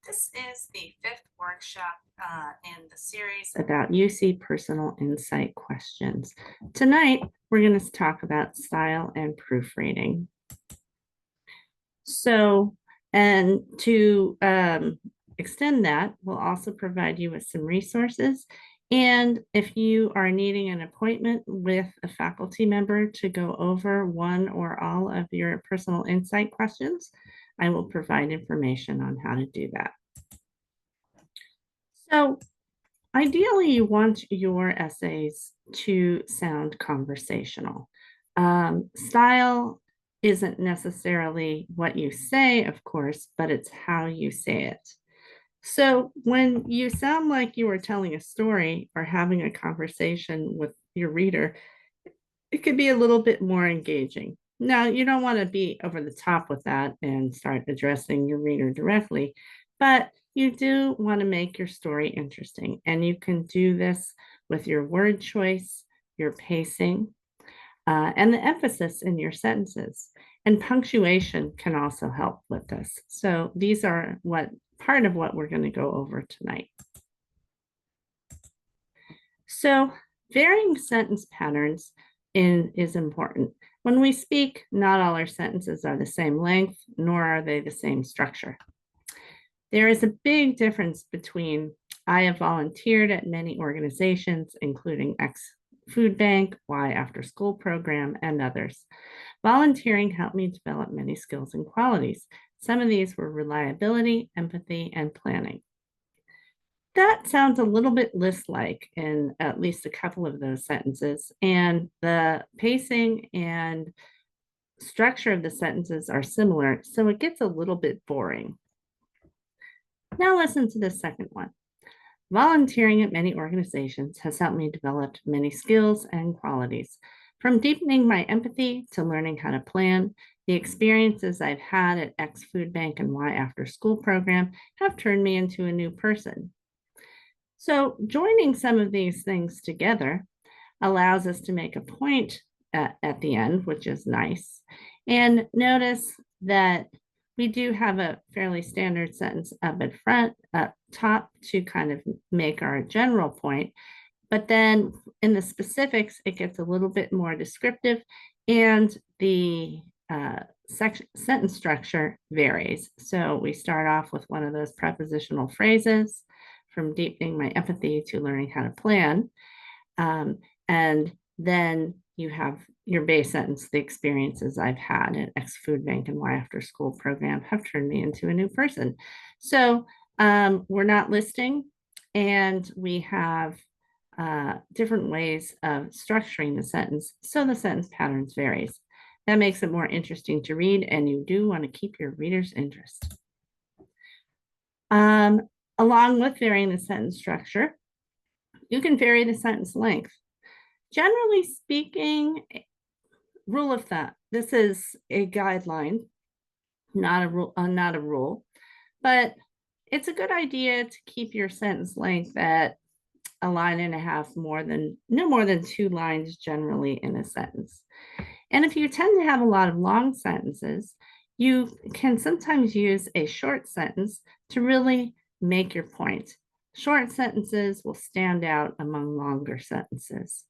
This is the fifth workshop in the series about UC personal insight questions. Tonight, we're going to talk about style and proofreading. So, and to extend that, we'll also provide you with some resources. And if you are needing an appointment with a faculty member to go over one or all of your personal insight questions, I will provide information on how to do that. So ideally, you want your essays to sound conversational. Style isn't necessarily what you say, of course, but it's how you say it. So when you sound like you are telling a story or having a conversation with your reader, it could be a little bit more engaging. Now, you don't want to be over the top with that and start addressing your reader directly, but you do want to make your story interesting. And you can do this with your word choice, your pacing, and the emphasis in your sentences. And punctuation can also help with this. So these are part of what we're going to go over tonight. So varying sentence patterns is important. When we speak, not all our sentences are the same length, nor are they the same structure. There is a big difference between I have volunteered at many organizations, including X Food Bank, Y After School Program, and others. Volunteering helped me develop many skills and qualities. Some of these were reliability, empathy, and planning. That sounds a little bit list-like in at least a couple of those sentences, and the pacing and structure of the sentences are similar, so it gets a little bit boring. Now listen to the second one. Volunteering at many organizations has helped me develop many skills and qualities. From deepening my empathy to learning how to plan, the experiences I've had at X Food Bank and Y After School Program have turned me into a new person. So joining some of these things together allows us to make a point at the end, which is nice. And notice that we do have a fairly standard sentence up at front, up top to kind of make our general point. But then in the specifics, it gets a little bit more descriptive and the sentence structure varies. So we start off with one of those prepositional phrases, from deepening my empathy to learning how to plan. And then you have your base sentence, the experiences I've had at X Food Bank and Y After School Program have turned me into a new person. So we're not listing, and we have different ways of structuring the sentence. So the sentence patterns varies. That makes it more interesting to read, and you do want to keep your reader's interest. Along with varying the sentence structure, you can vary the sentence length. Generally speaking, rule of thumb, this is a guideline, not a rule, but it's a good idea to keep your sentence length at a line and a half, no more than 2 lines generally in a sentence. And if you tend to have a lot of long sentences, you can sometimes use a short sentence to really make your point. Short sentences will stand out among longer sentences.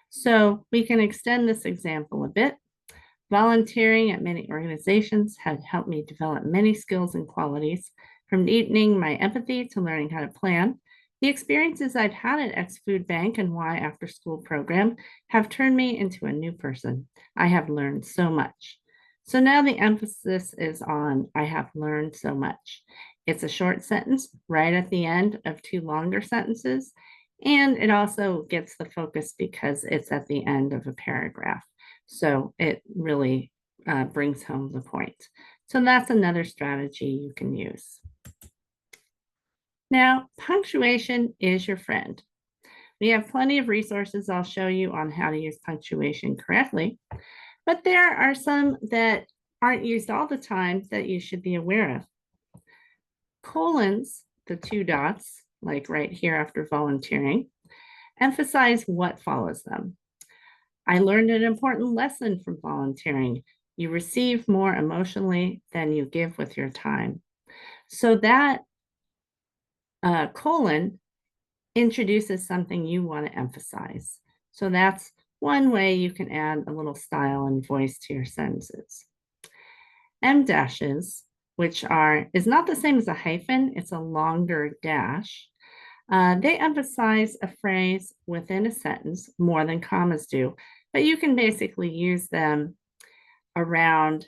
So we can extend this example a bit. Volunteering at many organizations has helped me develop many skills and qualities, from deepening my empathy to learning how to plan. The experiences I've had at X Food Bank and Y After School Program have turned me into a new person. I have learned so much. So now the emphasis is on I have learned so much. It's a short sentence right at the end of 2 longer sentences, and it also gets the focus because it's at the end of a paragraph. So it really brings home the point. So that's another strategy you can use. Now, punctuation is your friend. We have plenty of resources I'll show you on how to use punctuation correctly, but there are some that aren't used all the time that you should be aware of. Colons, the 2 dots, like right here after volunteering, emphasize what follows them. I learned an important lesson from volunteering. You receive more emotionally than you give with your time. So that colon introduces something you want to emphasize. So that's one way you can add a little style and voice to your sentences. Em dashes, which is not the same as a hyphen, it's a longer dash. They emphasize a phrase within a sentence more than commas do, but you can basically use them around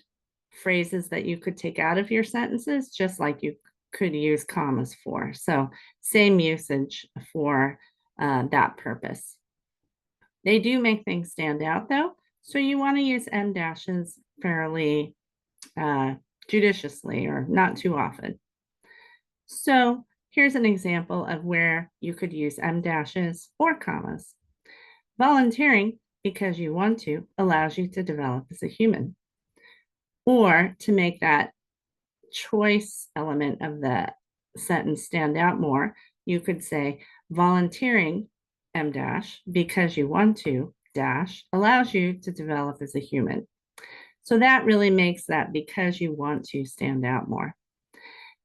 phrases that you could take out of your sentences, just like you could use commas for. So same usage for that purpose. They do make things stand out though, so you want to use em dashes fairly judiciously or not too often. So here's an example of where you could use em dashes or commas. Volunteering because you want to allows you to develop as a human. Or to make that choice element of the sentence stand out more, you could say volunteering em dash because you want to dash allows you to develop as a human. So that really makes that because you want to stand out more.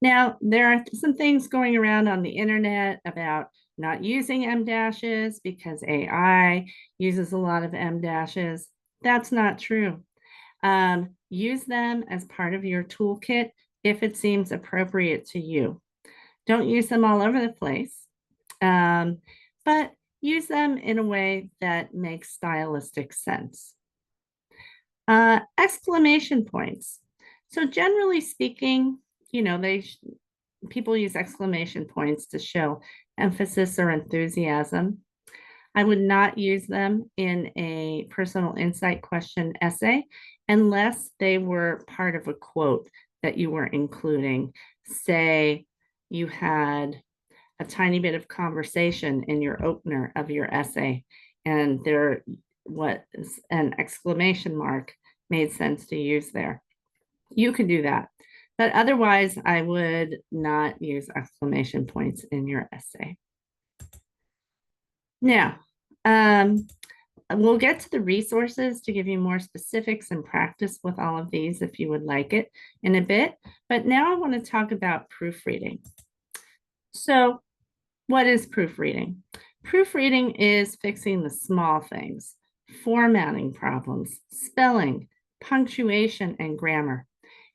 Now, there are some things going around on the internet about not using em dashes because AI uses a lot of em dashes. That's not true. Use them as part of your toolkit if it seems appropriate to you. Don't use them all over the place, but use them in a way that makes stylistic sense. Exclamation points. So generally speaking, people use exclamation points to show emphasis or enthusiasm. I would not use them in a personal insight question essay unless they were part of a quote that you were including. Say you had a tiny bit of conversation in your opener of your essay, and there was an exclamation mark made sense to use there. You can do that. But otherwise, I would not use exclamation points in your essay. Now, we'll get to the resources to give you more specifics and practice with all of these if you would like it in a bit. But now I want to talk about proofreading. So what is proofreading? Proofreading is fixing the small things, formatting problems, spelling, punctuation, and grammar.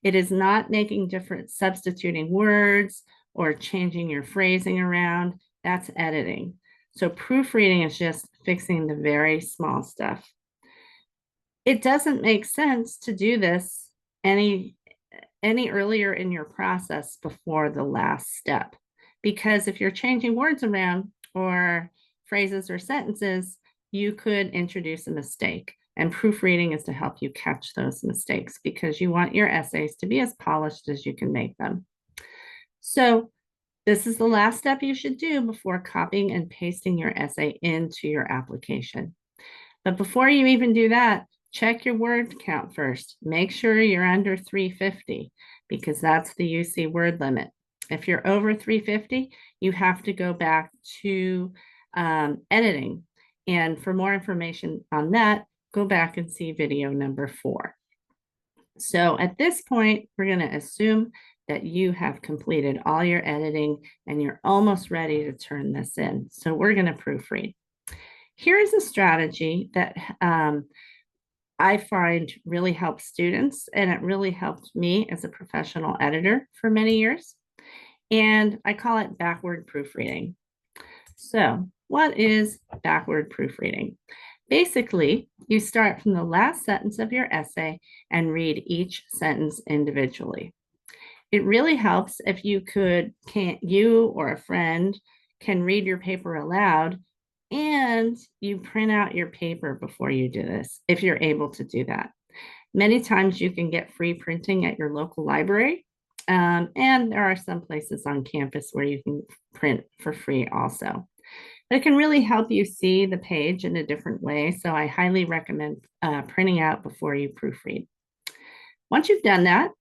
It is not making different substituting words or changing your phrasing around. That's editing. So proofreading is just fixing the very small stuff. It doesn't make sense to do this any earlier in your process before the last step. Because if you're changing words around or phrases or sentences, you could introduce a mistake. And proofreading is to help you catch those mistakes because you want your essays to be as polished as you can make them. So this is the last step you should do before copying and pasting your essay into your application. But before you even do that, check your word count first. Make sure you're under 350 because that's the UC word limit. If you're over 350, you have to go back to editing. And for more information on that, go back and see video number 4. So at this point, we're going to assume that you have completed all your editing and you're almost ready to turn this in. So we're going to proofread. Here is a strategy that I find really helps students, and it really helped me as a professional editor for many years. And I call it backward proofreading. So what is backward proofreading? Basically, you start from the last sentence of your essay and read each sentence individually. It really helps if you or a friend can read your paper aloud and you print out your paper before you do this, if you're able to do that. Many times you can get free printing at your local library. And there are some places on campus where you can print for free also. But it can really help you see the page in a different way. So I highly recommend printing out before you proofread. Once you've done that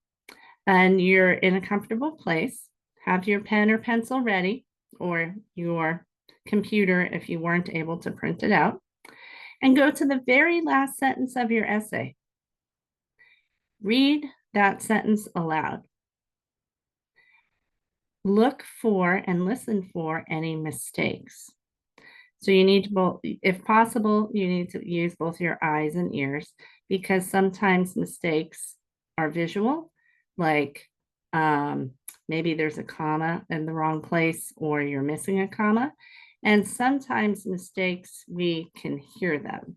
and you're in a comfortable place, have your pen or pencil ready, or your computer if you weren't able to print it out, and go to the very last sentence of your essay. Read that sentence aloud. look for and listen for any mistakes. So you need to both, if possible, you need to use both your eyes and ears because sometimes mistakes are visual, like maybe there's a comma in the wrong place or you're missing a comma. And sometimes mistakes, we can hear them.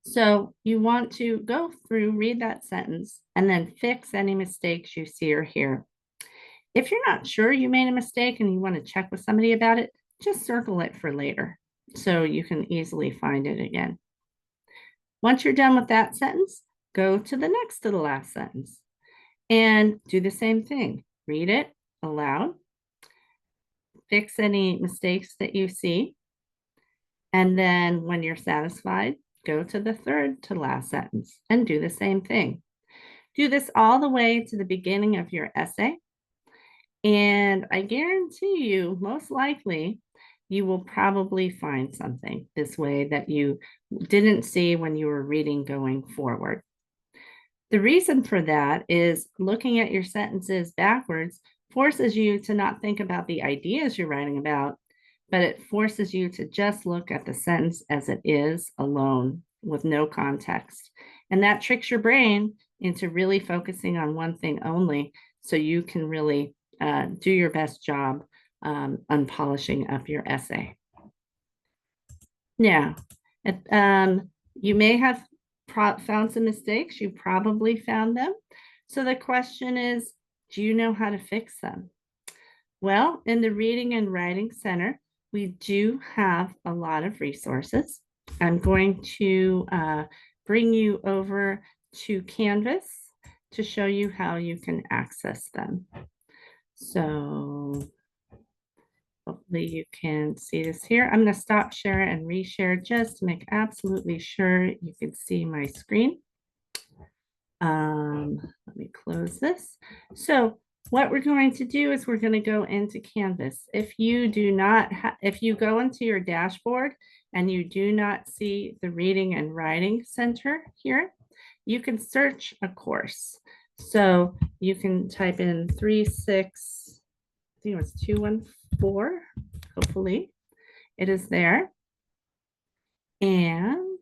So you want to go through, read that sentence, and then fix any mistakes you see or hear. If you're not sure you made a mistake and you want to check with somebody about it, just circle it for later so you can easily find it again. Once you're done with that sentence, go to the next to the last sentence and do the same thing. Read it aloud, fix any mistakes that you see, and then when you're satisfied, go to the third to last sentence and do the same thing. Do this all the way to the beginning of your essay. And I guarantee you, most likely, you will probably find something this way that you didn't see when you were reading going forward. The reason for that is looking at your sentences backwards forces you to not think about the ideas you're writing about, but it forces you to just look at the sentence as it is alone with no context. And that tricks your brain into really focusing on one thing only so you can really do your best job on polishing up your essay. Now, you may have found some mistakes. You probably found them. So the question is, do you know how to fix them? Well, in the Reading and Writing Center, we do have a lot of resources. I'm going to bring you over to Canvas to show you how you can access them. So hopefully you can see this here. I'm going to stop share and reshare just to make absolutely sure you can see my screen. Let me close this. So what we're going to do is we're going to go into Canvas. If you do not, if you go into your dashboard and you do not see the Reading and Writing Center here, you can search a course. So you can type in 36, I think it was 214, hopefully it is there. And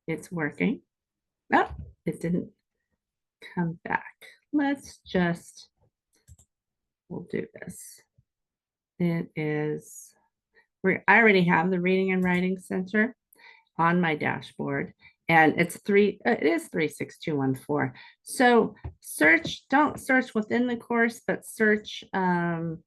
it's working. Oh, it didn't come back. Let's just, we'll do this. It is, I already have the Reading and Writing Center on my dashboard and it is 36214. So don't search within the course, but search go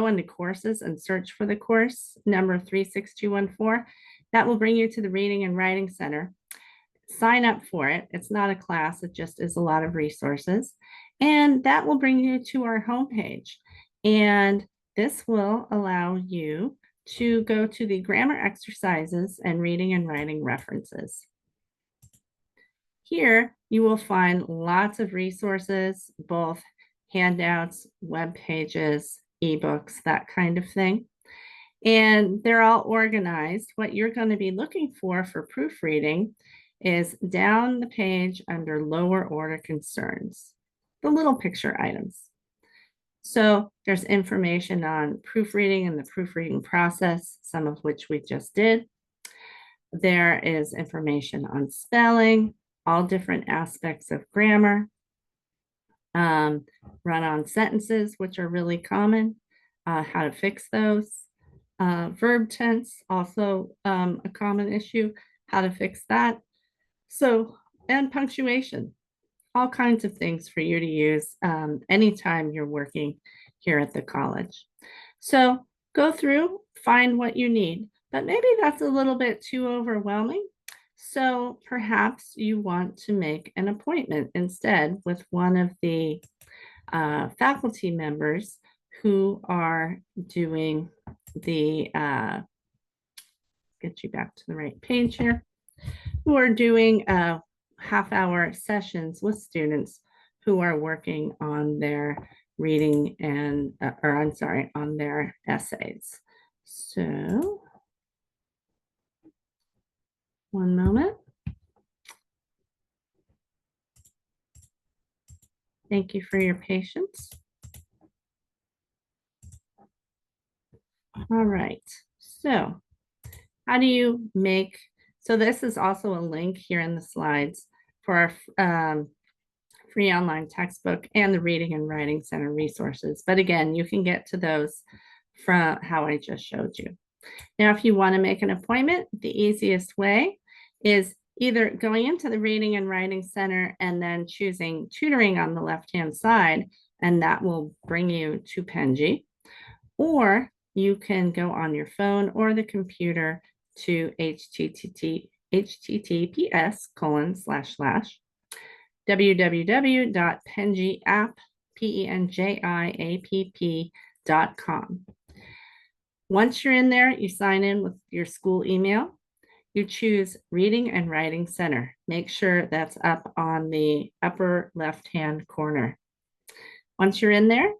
into courses and search for the course number 36214. That will bring you to the Reading and Writing Center. Sign up for it. It's not a class, it just is a lot of resources. And that will bring you to our homepage. And this will allow you to go to the grammar exercises and reading and writing references. Here, you will find lots of resources, both handouts, web pages, ebooks, that kind of thing. And they're all organized. What you're going to be looking for proofreading is down the page under lower order concerns, the little picture items. So there's information on proofreading and the proofreading process, some of which we just did. There is information on spelling, all different aspects of grammar, run-on sentences, which are really common, how to fix those. Verb tense, also a common issue, how to fix that. So, and punctuation, all kinds of things for you to use anytime you're working here at the college. So go through, find what you need, but maybe that's a little bit too overwhelming. So perhaps you want to make an appointment instead with one of the faculty members who are doing the, get you back to the right page here, who are doing half-hour sessions with students who are working on their reading and, or I'm sorry, on their essays. So, one moment. Thank you for your patience. All right, so how do you make, so this is also a link here in the slides for our free online textbook and the Reading and Writing Center resources. But again, you can get to those from how I just showed you. Now, if you want to make an appointment, the easiest way is either going into the Reading and Writing Center and then choosing tutoring on the left-hand side, and that will bring you to Penji, or you can go on your phone or the computer to https://www.penjiapp.com. Once you're in there, you sign in with your school email. You choose Reading and Writing Center. Make sure that's up on the upper left-hand corner. Once you're in there,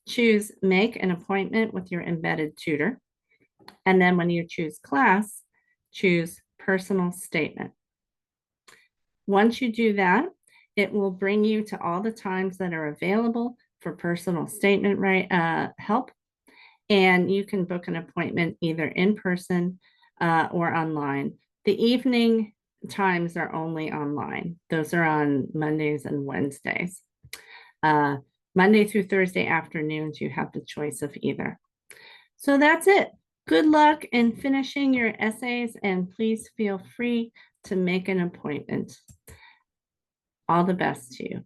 choose Make an Appointment with your embedded tutor. And then when you choose class, choose Personal Statement. Once you do that, it will bring you to all the times that are available for personal statement help. And you can book an appointment either in person or online. The evening times are only online. Those are on Mondays and Wednesdays. Monday through Thursday afternoons, you have the choice of either. So that's it. Good luck in finishing your essays, and please feel free to make an appointment. All the best to you.